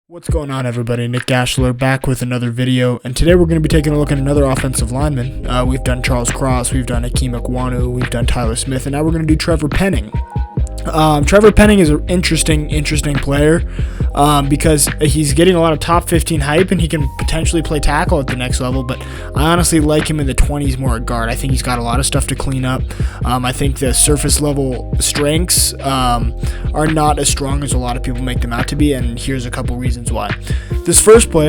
What's going on, everybody? Nick Gaschler back with another video, and today we're going to be taking a look at another offensive lineman. We've done Charles Cross, we've done Akeem Ekwonu, we've done Tyler Smith, and now we're going to do Trevor Penning. Trevor Penning is an interesting player because he's getting a lot of top 15 hype, and he can potentially play tackle at the next level, but I honestly like him in the 20s more at guard. I think he's got a lot of stuff to clean up. I think the surface level strengths are not as strong as a lot of people make them out to be, and here's a couple reasons why. This first play,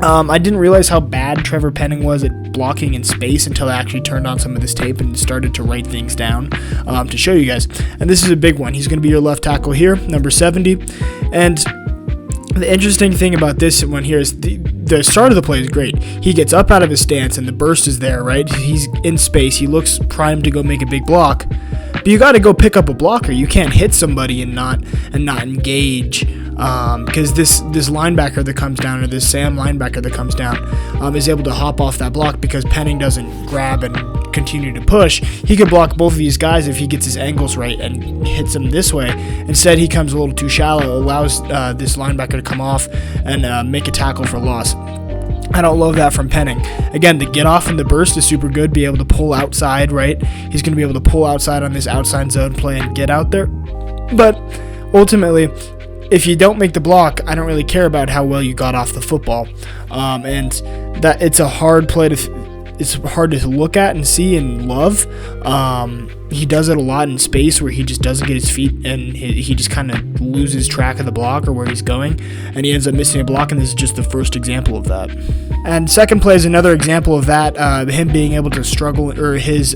I didn't realize how bad Trevor Penning was at blocking in space until I actually turned on some of this tape and started to write things down to show you guys. And this is a big one. He's going to be your left tackle here, number 70. And the interesting thing about this one here is the start of the play is great. He gets up out of his stance and the burst is there, right? He's in space. He looks primed to go make a big block. But you got to go pick up a blocker. You can't hit somebody and not engage. Because this linebacker that comes down, or this Sam linebacker that comes down, is able to hop off that block because Penning doesn't grab and continue to push. He could block both of these guys if he gets his angles right and hits them this way. Instead, he comes a little too shallow, allows this linebacker to come off and make a tackle for loss. I don't love that from Penning. Again, the get off and the burst is super good. Be able to pull outside, right? He's going to be able to pull outside on this outside zone play and get out there. But ultimately, if you don't make the block, I don't really care about how well you got off the football. And that it's a hard play it's hard to look at and see and love. He does it a lot in space where he just doesn't get his feet and he just kind of loses track of the block or where he's going, and he ends up missing a block, and this is just the first example of that. And second play is another example of that, him being able to struggle, or his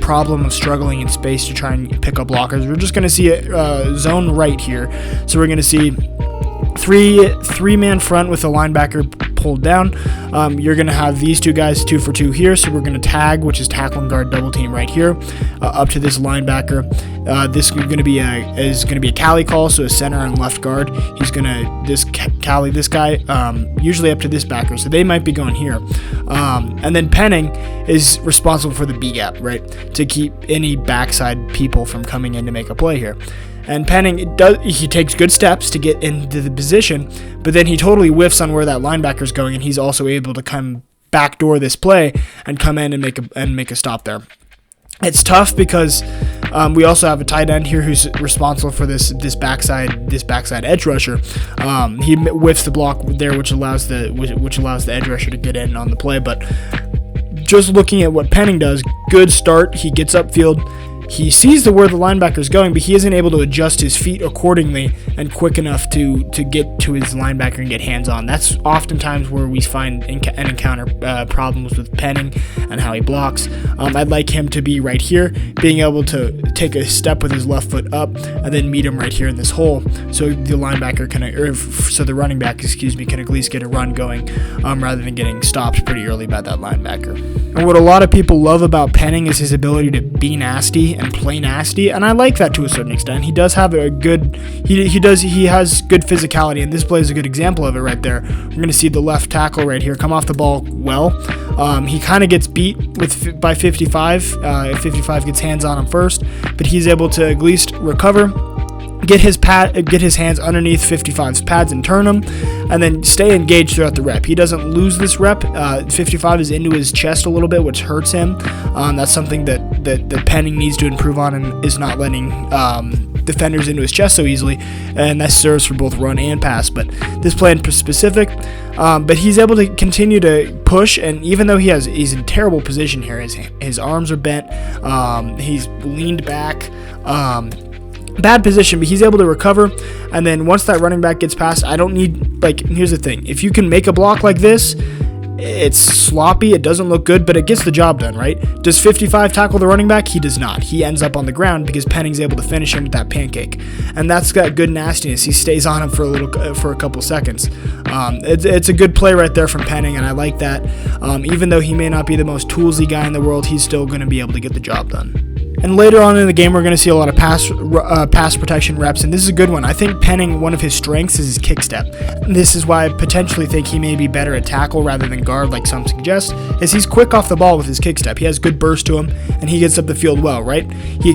problem of struggling in space to try and pick up blockers. We're just going to see a zone right here. So we're going to see three-man front with a linebacker pulled down. You're going to have these two guys 2 for 2 here. So we're going to tag, which is tackle and guard double team right here, up to this linebacker. This is going to be a Cali call, so a center and left guard. He's going to Cali this guy, usually up to this backer. So they might be going here. And then Penning is responsible for the B gap, right, to keep any backside people from coming in to make a play here. And Penning, he takes good steps to get into the position, but then he totally whiffs on where that linebacker's going, and he's also able to come backdoor this play and come in and make a stop there. It's tough because we also have a tight end here who's responsible for this backside edge rusher. He whiffs the block there, which allows the edge rusher to get in on the play. But just looking at what Penning does, good start. He gets upfield. He sees where the linebacker is going, but he isn't able to adjust his feet accordingly and quick enough to get to his linebacker and get hands on. That's oftentimes where we find and encounter problems with Penning and how he blocks. I'd like him to be right here, being able to take a step with his left foot up and then meet him right here in this hole, so the the running back, can at least get a run going, rather than getting stopped pretty early by that linebacker. And what a lot of people love about Penning is his ability to be nasty and play nasty, and I like that to a certain extent. He does have a good he has good physicality, and this play is a good example of it right there. We're going to see the left tackle right here come off the ball well. He kind of gets beat by 55. 55 gets hands on him first, but he's able to at least recover, get his hands underneath 55's pads and turn them, and then stay engaged throughout the rep. He doesn't lose this rep. 55 is into his chest a little bit, which hurts him. That's something that Penning needs to improve on, and is not letting defenders into his chest so easily, and that serves for both run and pass. But this play in specific, but he's able to continue to push, and even though he's in terrible position here, his arms are bent, he's leaned back, bad position, but he's able to recover. And then once that running back gets past, I don't need, here's the thing, if you can make a block like this, it's sloppy, it doesn't look good, but it gets the job done, right? Does 55 tackle the running back? He does not. He ends up on the ground because Penning's able to finish him with that pancake, and that's got good nastiness. He stays on him for a couple seconds. It's a good play right there from Penning, and I like that. Even though he may not be the most toolsy guy in the world, he's still going to be able to get the job done. And later on in the game, we're going to see a lot of pass protection reps, and this is a good one. I think Penning, one of his strengths is his kick step. And this is why I potentially think he may be better at tackle rather than guard, like some suggest, is he's quick off the ball with his kick step. He has good burst to him, and he gets up the field well, right? He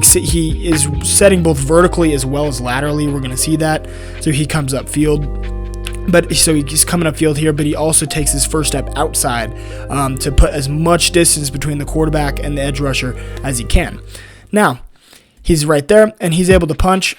is setting both vertically as well as laterally. We're going to see that. So he comes up field. So he's coming upfield here, but he also takes his first step outside to put as much distance between the quarterback and the edge rusher as he can. Now, he's right there, and he's able to punch.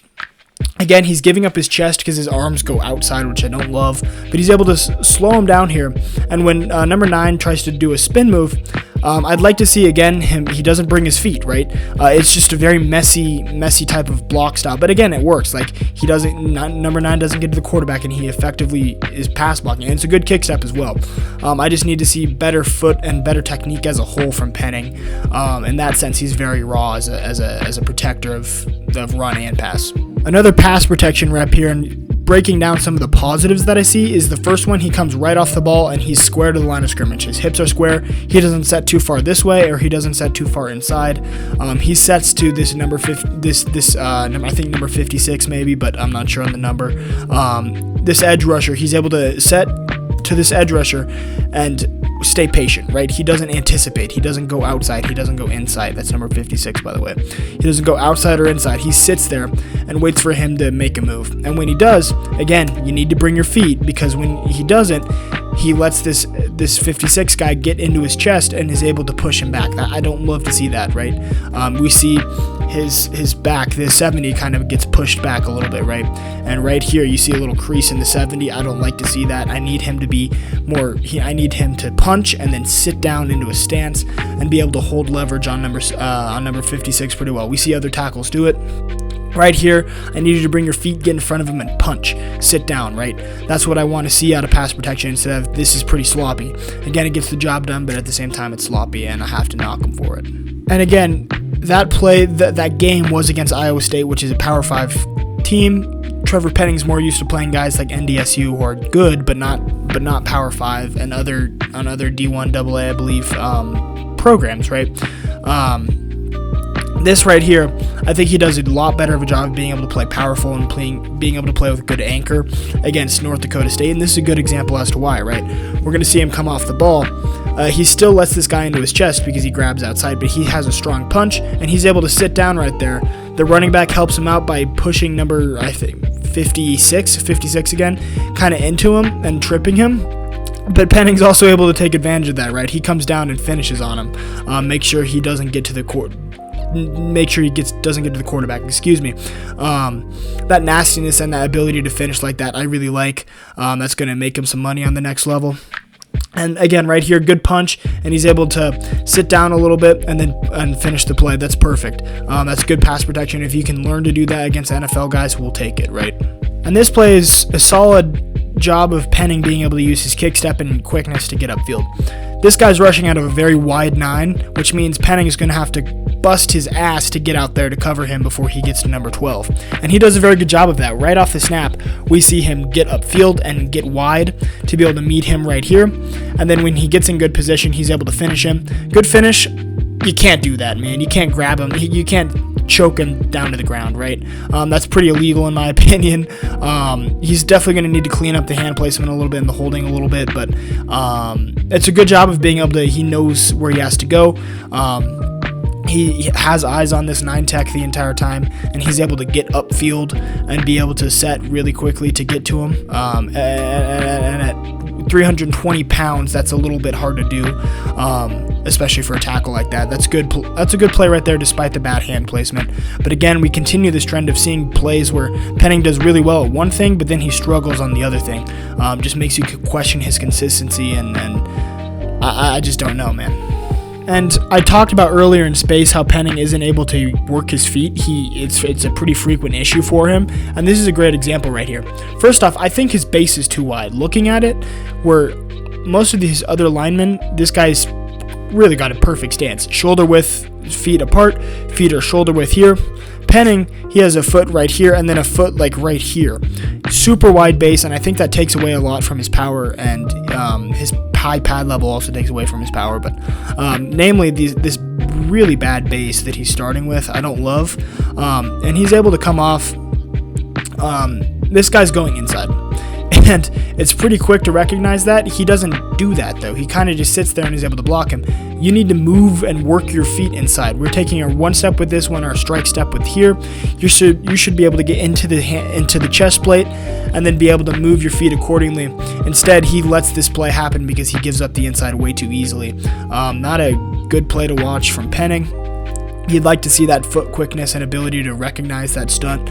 Again, he's giving up his chest because his arms go outside, which I don't love, but he's able to slow him down here. And when number 9 tries to do a spin move, I'd like to see, again, he doesn't bring his feet, right? It's just a very messy type of block style. But again, it works. Like, number 9 doesn't get to the quarterback, and he effectively is pass blocking. And it's a good kick step as well. I just need to see better foot and better technique as a whole from Penning. In that sense, he's very raw as a protector of run and pass. Another pass protection rep here, and breaking down some of the positives that I see, is the first one. He comes right off the ball and he's square to the line of scrimmage. His hips are square. He doesn't set too far this way, or he doesn't set too far inside. He sets to this number 50, I think number 56 maybe, but I'm not sure on the number. This edge rusher, he's able to set to this edge rusher and stay patient, right? He doesn't anticipate. He doesn't go outside. He doesn't go inside. That's number 56, by the way. He doesn't go outside or inside. He sits there and waits for him to make a move. And when he does, again, you need to bring your feet, because when he doesn't, he lets this 56 guy get into his chest and is able to push him back. I don't love to see that, right? We see his back, the 70 kind of gets pushed back a little bit, right? And right here you see a little crease in the 70. I don't like to see that. I need him to be more, I need him to punch and then sit down into a stance and be able to hold leverage on number 56 pretty well. We see other tackles do it. Right here, I need you to bring your feet, get in front of him, and punch. Sit down, right? That's what I want to see out of pass protection instead of this is pretty sloppy. Again, it gets the job done, but at the same time, it's sloppy, and I have to knock him for it. And again, that play, that game was against Iowa State, which is a Power 5 team. Trevor Penning's more used to playing guys like NDSU who are good, but not Power 5 and on other D1 AA, I believe, programs, right? This right here, I think he does a lot better of a job of being able to play powerful and being able to play with good anchor against North Dakota State. And this is a good example as to why, right? We're going to see him come off the ball. He still lets this guy into his chest because he grabs outside, but he has a strong punch, and he's able to sit down right there. The running back helps him out by pushing number, I think, 56 again, kind of into him and tripping him. But Penning's also able to take advantage of that, right? He comes down and finishes on him. Make sure he doesn't get to the court. Make sure he doesn't get to the quarterback. Excuse me. That nastiness and that ability to finish like that, I really like. That's going to make him some money on the next level. And again, right here, good punch, and he's able to sit down a little bit and finish the play. That's perfect. That's good pass protection. If you can learn to do that against NFL guys, we'll take it, right? And this play is a solid job of Penning being able to use his kick step and quickness to get upfield. This guy's rushing out of a very wide 9, which means Penning is going to have to bust his ass to get out there to cover him before he gets to number 12. And he does a very good job of that. Right off the snap, we see him get upfield and get wide to be able to meet him right here. And then when he gets in good position, he's able to finish him. Good finish. You can't do that, man. You can't grab him. You can't choke him down to the ground, right? That's pretty illegal in my opinion. He's definitely going to need to clean up the hand placement a little bit and the holding a little bit, but it's a good job of being able to, he knows where he has to go. He has eyes on this 9 tech the entire time, and he's able to get upfield and be able to set really quickly to get to him. And at 320 pounds, that's a little bit hard to do, especially for a tackle like that. That's good. That's a good play right there, despite the bad hand placement. But again, we continue this trend of seeing plays where Penning does really well at one thing, but then he struggles on the other thing. Just makes you question his consistency, and I just don't know, man. And I talked about earlier in space how Penning isn't able to work his feet. It's a pretty frequent issue for him, and this is a great example right here. First off, I think his base is too wide. Looking at it, where most of these other linemen, this guy's really got a perfect stance. Shoulder width, feet apart, feet are shoulder width here. Penning, he has a foot right here and then a foot like right here. Super wide base, and I think that takes away a lot from his power, and his high pad level also takes away from his power. But namely, this really bad base that he's starting with. I don't love. And he's able to come off. This guy's going inside. And it's pretty quick to recognize that. He doesn't do that, though. He kind of just sits there and is able to block him. You need to move and work your feet inside. We're taking our one step with this one, our strike step with here. You should be able to get into the chest plate and then be able to move your feet accordingly. Instead, he lets this play happen because he gives up the inside way too easily. Not a good play to watch from Penning. You'd like to see that foot quickness and ability to recognize that stunt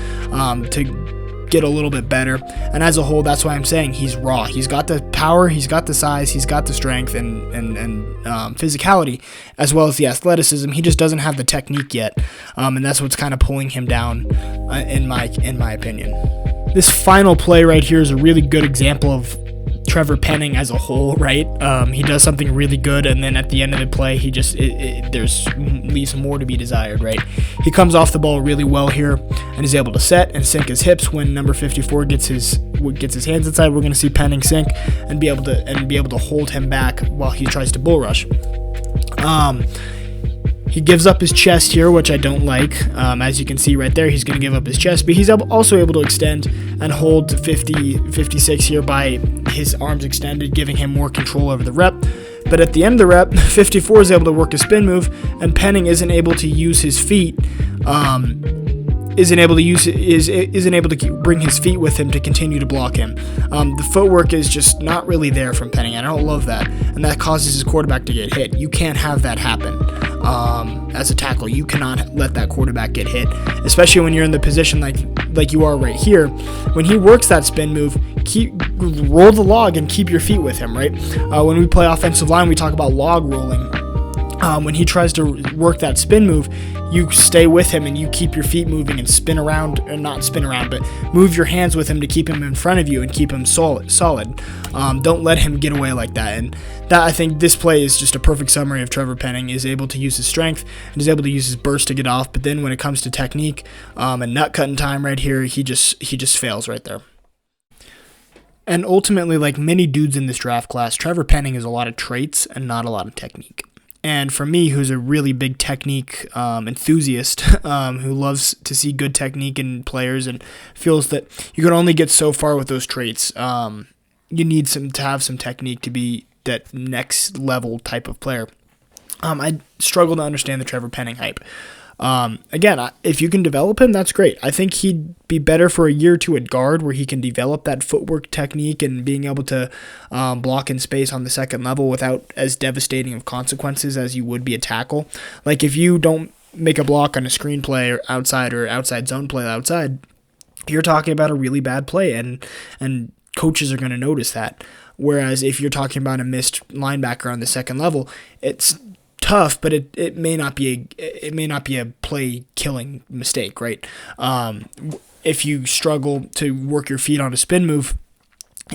to get a little bit better. And as a whole, that's why I'm saying he's raw. He's got the power, he's got the size, he's got the strength and physicality, as well as the athleticism. He just doesn't have the technique yet, and that's what's kind of pulling him down, in my opinion. This final play right here is a really good example of Trevor Penning as a whole, right? He does something really good, and then at the end of the play, he just leaves more to be desired, right? He comes off the ball really well here, and is able to set and sink his hips when number 54 gets his hands inside. We're going to see Penning sink and be able to hold him back while he tries to bull rush. He gives up his chest here, which I don't like. As you can see right there, he's going to give up his chest, but he's also able to extend and hold to 56 here by his arms extended, giving him more control over the rep. But at the end of the rep, 54 is able to work a spin move, and Penning isn't able to use his feet. Isn't able to bring his feet with him to continue to block him. The footwork is just not really there from Penning, and I don't love that, and that causes his quarterback to get hit. You can't have that happen. As a tackle, you cannot let that quarterback get hit, especially when you're in the position like you are right here. When he works that spin move, roll the log and keep your feet with him, right? When we play offensive line, we talk about log rolling. When he tries to work that spin move, you stay with him and you keep your feet moving and spin around, or not spin around, but move your hands with him to keep him in front of you and keep him solid. Don't let him get away like that. And that, I think this play is just a perfect summary of Trevor Penning. Is able to use his strength and is able to use his burst to get off, but then when it comes to technique and nut cutting time right here, he just fails right there. And ultimately, like many dudes in this draft class, Trevor Penning has a lot of traits and not a lot of technique. And for me, who's a really big technique enthusiast, who loves to see good technique in players and feels that you can only get so far with those traits, you need to have some technique to be that next level type of player. I struggle to understand the Trevor Penning hype. Again, if you can develop him, that's great. I think he'd be better for a year or two at guard, where he can develop that footwork technique and being able to block in space on the second level without as devastating of consequences as you would be a tackle. Like if you don't make a block on a screen play or outside zone play outside, you're talking about a really bad play, and coaches are going to notice that. Whereas if you're talking about a missed linebacker on the second level, it's tough, but it may not be a play killing mistake, right? If you struggle to work your feet on a spin move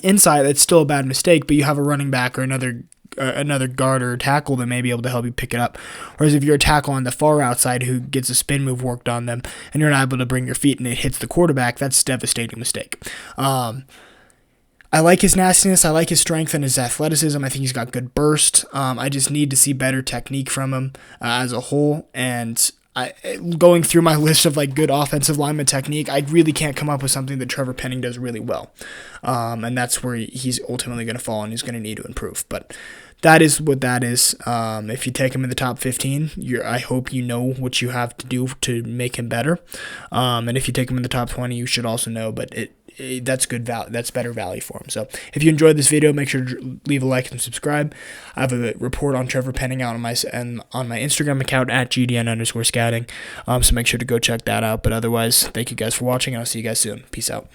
inside, it's still a bad mistake, but you have a running back or another guard or tackle that may be able to help you pick it up. Whereas if you're a tackle on the far outside who gets a spin move worked on them and you're not able to bring your feet and it hits the quarterback, that's a devastating mistake. I like his nastiness, I like his strength and his athleticism. I think he's got good burst. I just need to see better technique from him as a whole. And going through my list of like good offensive lineman technique, I really can't come up with something that Trevor Penning does really well. And that's where he's ultimately going to fall and he's going to need to improve. But that is what that is. If you take him in the top 15, I hope you know what you have to do to make him better. And if you take him in the top 20, you should also know, but that's good value. That's better value for him. So if you enjoyed this video, make sure to leave a like and subscribe. I have a report on Trevor Penning out on my Instagram account at GDN_scouting. So make sure to go check that out. But otherwise, thank you guys for watching. I'll see you guys soon. Peace out.